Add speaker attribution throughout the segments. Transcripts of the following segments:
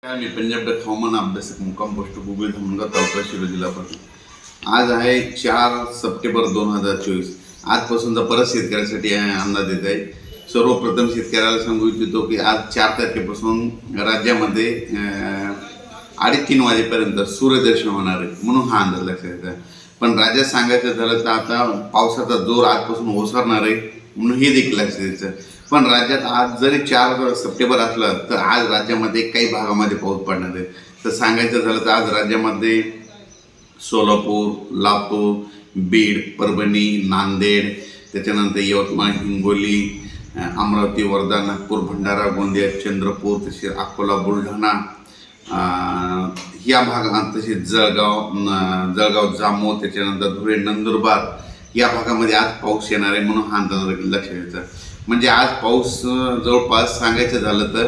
Speaker 1: मी पंजाब हवामान अभ्यासक मुक्काम पोस्ट गुगल धामणगाव तालुका शिरोळ जिल्हा परभणी। आज आहे 4 सप्टेंबर 2024। आजपासूनचा परत शेतकऱ्यासाठी अंदाज येत आहे। सर्वप्रथम शेतकऱ्याला सांगू इच्छितो की आज 4 तारखेपासून राज्यामध्ये 2:30-3 वाजेपर्यंत सूर्यदर्शन होणार आहे, म्हणून हा अंदाज लक्षात येतो। पण राज्यात सांगायचं झालं तर आता पावसाचा जोर आजपासून ओसरणार आहे, म्हणून हे देखील लक्षात द्यायचं। पण राज्यात आज जरी 4 सप्टेंबर असलं तर आज राज्यामध्ये काही भागामध्ये पाऊस पडणार आहे। तर सांगायचं झालं तर आज राज्यामध्ये सोलापूर, लातूर, बीड, परभणी, नांदेड, त्याच्यानंतर यवतमाळ, हिंगोली, अमरावती, वर्धा, नागपूर, भंडारा, गोंदिया, चंद्रपूर, तसेच अकोला, बुलढाणा या भागात, तसेच जळगाव, जामोद, त्याच्यानंतर धुळे, नंदुरबार या भागामध्ये आज पाऊस येणार आहे, म्हणून हा अंदाज लक्षात घ्यायचा। म्हणजे आज पाऊस जवळपास सांगायचं झालं तर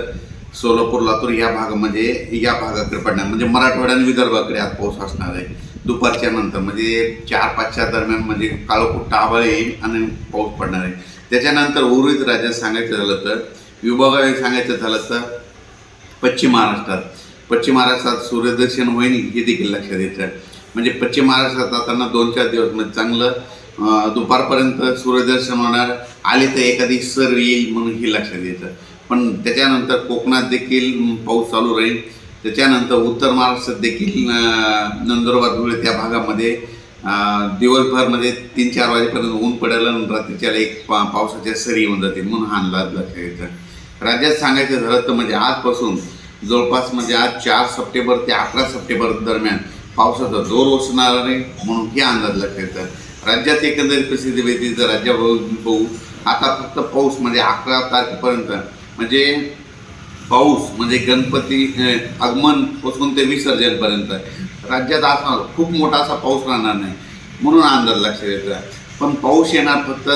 Speaker 1: सोलापूर, लातूर या भागाकडे पडणार, म्हणजे मराठवाडा आणि विदर्भाकडे आज पाऊस असणार आहे दुपारच्या नंतर, म्हणजे 4-5च्या दरम्यान म्हणजे काळोखुट्ट आभाळ येईल आणि पाऊस पडणार आहे। त्याच्यानंतर उर्वरित राज्यात सांगायचं झालं तर विभागात सांगायचं झालं तर पश्चिम महाराष्ट्रात सूर्यदर्शन होईल, हे देखील लक्षात द्यायचं। म्हणजे पश्चिम महाराष्ट्रात आता 2-4 दिवस म्हणजे चांगलं दुपारपर्यंत सूर्यदर्शन होणार, आले तर एखादी सर येईल, म्हणून हे लक्षात द्यायचं। पण त्याच्यानंतर कोकणात देखील पाऊस चालू राहील। त्याच्यानंतर उत्तर महाराष्ट्रात देखील नंदुरबार, धुळे त्या भागामध्ये दिवसभर म्हणजे 3-4 वाजेपर्यंत ऊन पडेल आणि रात्रीच्या एक पावसाच्या सरी येऊन जातील, म्हणून हा अंदाज लक्षात घ्यायचा। राज्यात सांगायचं झालं तर म्हणजे आजपासून जवळपास म्हणजे आज 4 सप्टेंबर ते 11 सप्टेंबर दरम्यान पावसाचा जोर ओसरणार आहे, म्हणून हे अंदाज लक्षात घ्यायचा। राज्यात एकंदरीत परिस्थिती वेगळी जर राज्यावर बघू, आता फक्त पाऊस म्हणजे 11 तारखेपर्यंत म्हणजे पाऊस म्हणजे गणपती आगमन पासून ते विसर्जनपर्यंत राज्यात असा खूप मोठा असा पाऊस राहणार नाही, म्हणून अंदाज लक्षात घ्यायचा। पण पाऊस येणार फक्त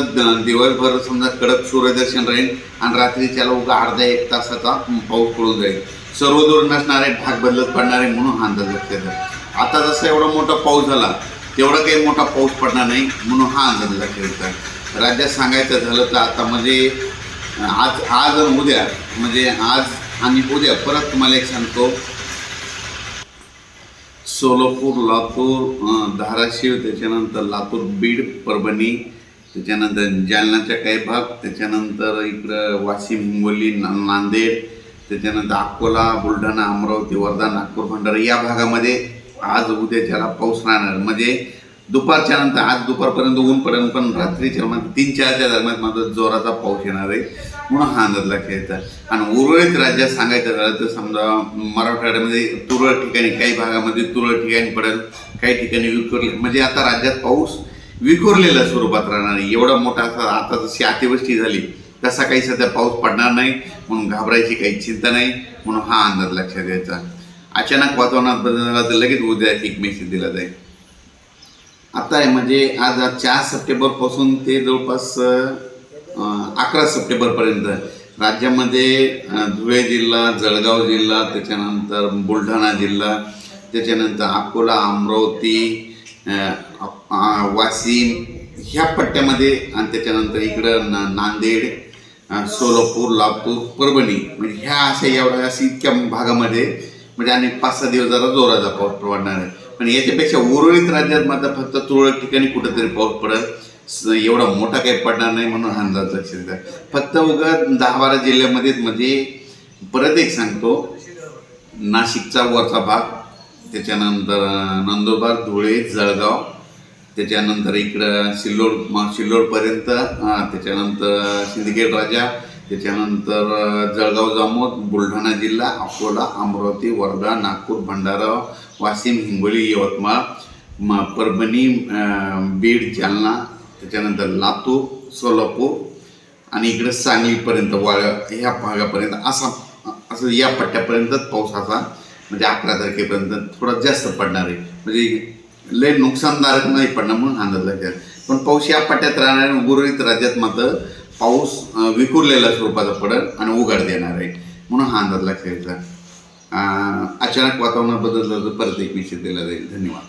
Speaker 1: दिवसभर समजा कडक सूर्यदर्शन राहील आणि रात्रीच्याला उगा अर्धा-1 तासाचा पाऊस पडून जाईल, सर्वदूर नसणारे भाग बदलत पडणारे, म्हणून हा अंदाज लक्षात घ्यायचा। आता जसं एवढा मोठा पाऊस झाला तेवढा काही मोठा पाऊस पडणार नाही, म्हणून हा अंदाज लक्षात घ्यायचा। राज्यात सांगायचं झालं तर आता म्हणजे आज आणि उद्या म्हणजे आज आणि उद्या परत तुम्हाला एक सांगतो, सोलापूर, लातूर, धाराशिव, त्याच्यानंतर लातूर, बीड, परभणी, त्याच्यानंतर जालन्याच्या काही भाग, त्याच्यानंतर इकडं वाशिम, हिंगोली, नांदेड, त्याच्यानंतर अकोला, बुलढाणा, अमरावती, वर्धा, नागपूर, भंडारा या भागामध्ये आज उद्याच्याला पाऊस राहणार। म्हणजे दुपारच्या नंतर आज दुपारपर्यंत ऊन पडेल, पण रात्रीच्या म्हणजे 3-4च्या दरम्यान मात्र जोराचा पाऊस येणार आहे, म्हणून हा अंदाज लक्षात घ्यायचा। आणि उर्वरित राज्यात सांगायचं झालं तर समजा मराठवाड्यामध्ये तुरळक ठिकाणी, काही भागामध्ये तुरळक ठिकाणी पडेल, काही ठिकाणी विखुरले, म्हणजे आता राज्यात पाऊस विखुरलेल्या स्वरूपात राहणार आहे। एवढा मोठा असा आता जशी अतिवृष्टी झाली तसा काही सध्या पाऊस पडणार नाही, म्हणून घाबरायची काही चिंता नाही, म्हणून हा अंदाज लक्षात घ्यायचा। अचानक वातावरणात बदल झाला तर लगेच उद्या एक मेसेज दिला जाईल। आता आहे म्हणजे आज 4 सप्टेंबरपासून ते जवळपास 11 सप्टेंबरपर्यंत राज्यामध्ये धुळे जिल्हा, जळगाव जिल्हा, त्याच्यानंतर बुलढाणा जिल्हा, त्याच्यानंतर अकोला, अमरावती, वाशिम ह्या पट्ट्यामध्ये, आणि त्याच्यानंतर इकडं नांदेड, सोलापूर, लातूर, परभणी, म्हणजे ह्या एवढ्या इतक्या भागामध्ये म्हणजे आणि 5-6 दिवस जरा जोराचा पाऊस पडणार आहे। पण याच्यापेक्षा उर्वरित राज्यात मात्र फक्त तुरळक ठिकाणी कुठेतरी पाऊस पडेल, एवढा मोठा काही पडणार नाही, म्हणून अंदाज लक्षात घ्या। फक्त उगा 10-12 जिल्ह्यामध्येच, म्हणजे परत एक सांगतो, नाशिकचा वरचा भाग, त्याच्यानंतर नंदुरबार, धुळे, जळगाव, त्याच्यानंतर इकडं सिल्लोडपर्यंत, त्याच्यानंतर सिंदखेड राजा, त्याच्यानंतर जळगाव, जामोद, बुलढाणा जिल्हा, अकोला, अमरावती, वर्धा, नागपूर, भंडारा, वाशिम, हिंगोली, यवतमाळ, परभणी, बीड, जालना, त्याच्यानंतर लातूर, सोलापूर आणि इकडं सांगलीपर्यंत, ह्या भागापर्यंत असं या पट्ट्यापर्यंतच पाऊस असा म्हणजे 11 तारखेपर्यंत थोडा जास्त पडणार आहे, म्हणजे लय नुकसानदायक नाही पडणार, म्हणून अंदाज लागतात। पण पाऊस या पट्ट्यात राहणार आहे। उर्वरित राज्यात मात्र पाऊस विखुरलेल्या स्वरूपाचा पडेल आणि उघाड देणार आहे, म्हणून हा अंदाज लक्षात घ्यायचा। अचानक वातावरणात बदल झाला तर परत एक विषय दिला जाईल। धन्यवाद।